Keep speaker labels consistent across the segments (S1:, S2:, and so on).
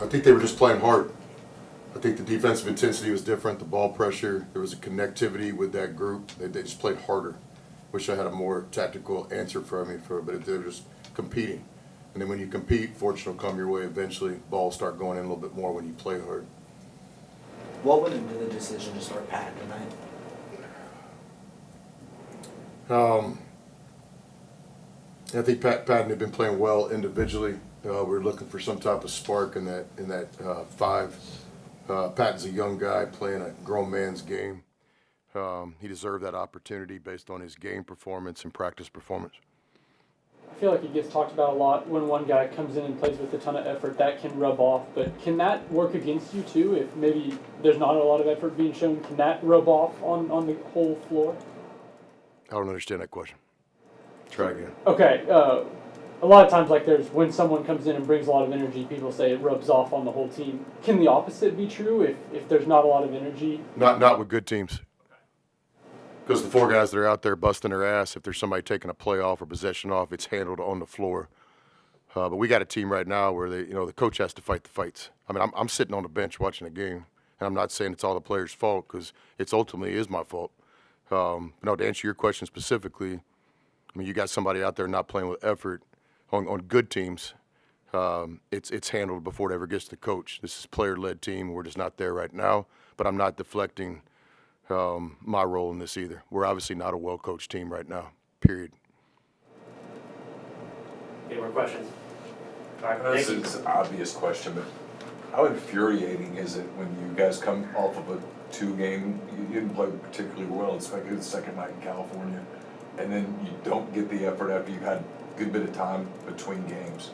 S1: I think they were just playing hard. I think the defensive intensity was different, the ball pressure, there was a connectivity with that group. They just played harder. Wish I had a more tactical answer but they were just competing. And then when you compete, fortune will come your way eventually. Balls start going in a little bit more when you play hard.
S2: What went into the decision to start Pat tonight?
S1: I think Patton had been playing well individually. We were looking for some type of spark in that five. Patton's a young guy playing a grown man's game. He deserved that opportunity based on his game performance and practice performance.
S3: I feel like it gets talked about a lot when one guy comes in and plays with a ton of effort. That can rub off, but can that work against you too? If maybe there's not a lot of effort being shown, can that rub off on the whole floor?
S1: I don't understand that question. Try again.
S3: Okay. A lot of times, like when someone comes in and brings a lot of energy, people say it rubs off on the whole team. Can the opposite be true if there's not a lot of energy?
S1: Not with good teams. Because the four guys that are out there busting their ass, if there's somebody taking a play off or possession off, it's handled on the floor. But we got a team right now where the coach has to fight the fights. I mean, I'm sitting on the bench watching a game, and I'm not saying it's all the players' fault because it's ultimately is my fault. No, to answer your question specifically, I mean, you got somebody out there not playing with effort on good teams. It's handled before it ever gets to the coach. This is player-led team. We're just not there right now. But I'm not deflecting my role in this either. We're obviously not a well-coached team right now, period.
S4: Any more questions? All right,
S5: This is an obvious question, but how infuriating is it when you guys come off of a two-game, you didn't play particularly well, it's like the second night in California, and then you don't get the effort after you've had a good bit of time between games?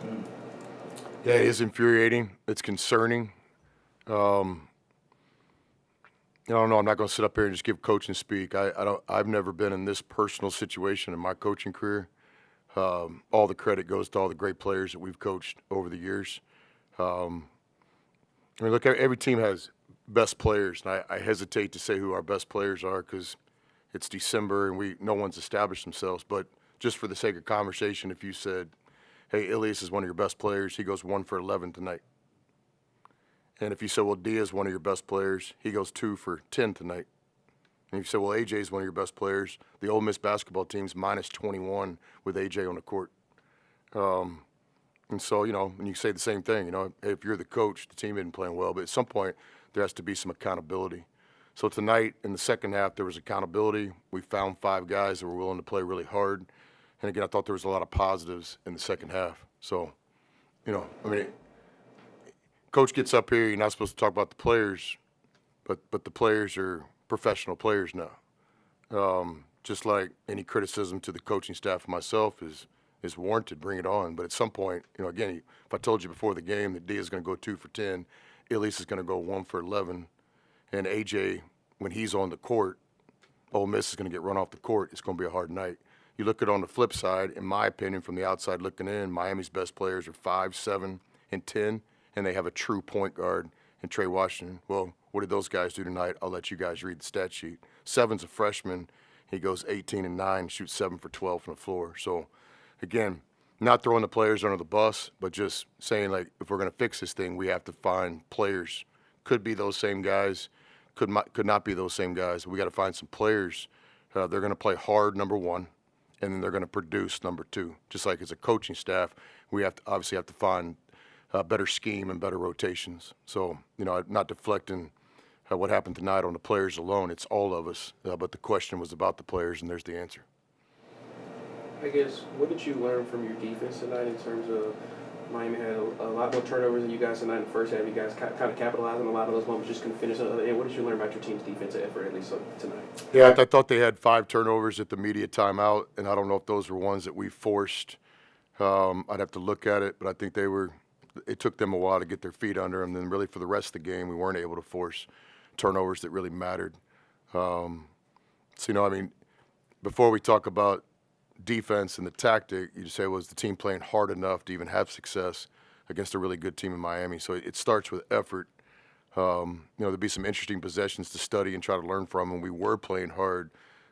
S1: Yeah, it is infuriating. It's concerning. I don't know. I'm not going to sit up here and just give coaching speak. I've never been in this personal situation in my coaching career. All the credit goes to all the great players that we've coached over the years. I mean, look, every team has best players, and I hesitate to say who our best players are because it's December and no one's established themselves. But just for the sake of conversation, if you said, "Hey, Ilias is one of your best players," he goes 1 for 11 tonight. And if you say, well, Dia is one of your best players, he goes 2 for 10 tonight. And if you say, well, AJ is one of your best players, the Ole Miss basketball team's minus 21 with AJ on the court. And so, when you say the same thing, if you're the coach, the team isn't playing well, but at some point there has to be some accountability. So tonight in the second half, there was accountability. We found 5 guys that were willing to play really hard. And again, I thought there was a lot of positives in the second half. So, coach gets up here, you're not supposed to talk about the players, but the players are professional players now. Just like any criticism to the coaching staff and myself is warranted, bring it on. But at some point, again, if I told you before the game that Dia's going to go 2 for 10, Ilias is going to go 1 for 11, and AJ, when he's on the court, Ole Miss is going to get run off the court. It's going to be a hard night. You look at it on the flip side, in my opinion, from the outside looking in, Miami's best players are 5, 7, and 10. And they have a true point guard in Trey Washington. Well, what did those guys do tonight? I'll let you guys read the stat sheet. 7's a freshman. He goes 18 and 9, shoots 7 for 12 from the floor. So, again, not throwing the players under the bus, but just saying, if we're going to fix this thing, we have to find players. Could be those same guys, could not be those same guys. We got to find some players. They're going to play hard, number one, and then they're going to produce, number 2. Just like as a coaching staff, we obviously have to find better scheme and better rotations. So, not deflecting what happened tonight on the players alone. It's all of us. But the question was about the players, and there's the answer.
S6: I guess, what did you learn from your defense tonight in terms of Miami had a lot more turnovers than you guys tonight in the first half? You guys kind of capitalized on a lot of those moments, just couldn't finish on the other end. What did you learn about your team's defensive effort, at least tonight?
S1: Yeah, I thought they had 5 turnovers at the media timeout, and I don't know if those were ones that we forced. I'd have to look at it, but I think it took them a while to get their feet under them. And then really for the rest of the game, we weren't able to force turnovers that really mattered. Before we talk about defense and the tactic, you just say, was the team playing hard enough to even have success against a really good team in Miami? So it starts with effort. There'll be some interesting possessions to study and try to learn from, and we were playing hard.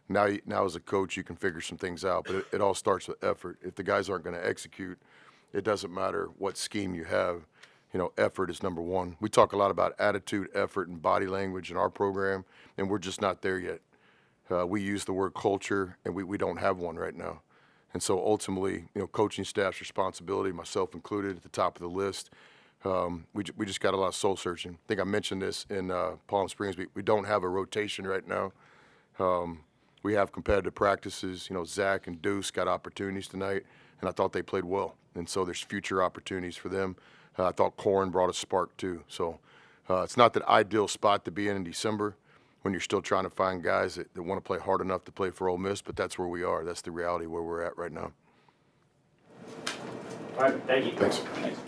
S1: Now as a coach, you can figure some things out, but it all starts with effort. If the guys aren't going to execute, it doesn't matter what scheme you have. effort is number one. We talk a lot about attitude, effort, and body language in our program, and we're just not there yet. We use the word culture, and we don't have one right now. And so ultimately, coaching staff's responsibility, myself included, at the top of the list. We just got a lot of soul searching. I think I mentioned this in Palm Springs. We don't have a rotation right now. We have competitive practices. Zach and Deuce got opportunities tonight, and I thought they played well. And so there's future opportunities for them. I thought Corin brought a spark too. So it's not the ideal spot to be in December when you're still trying to find guys that want to play hard enough to play for Ole Miss, but that's where we are. That's the reality where we're at right now.
S4: All right, thank you.
S1: Thanks.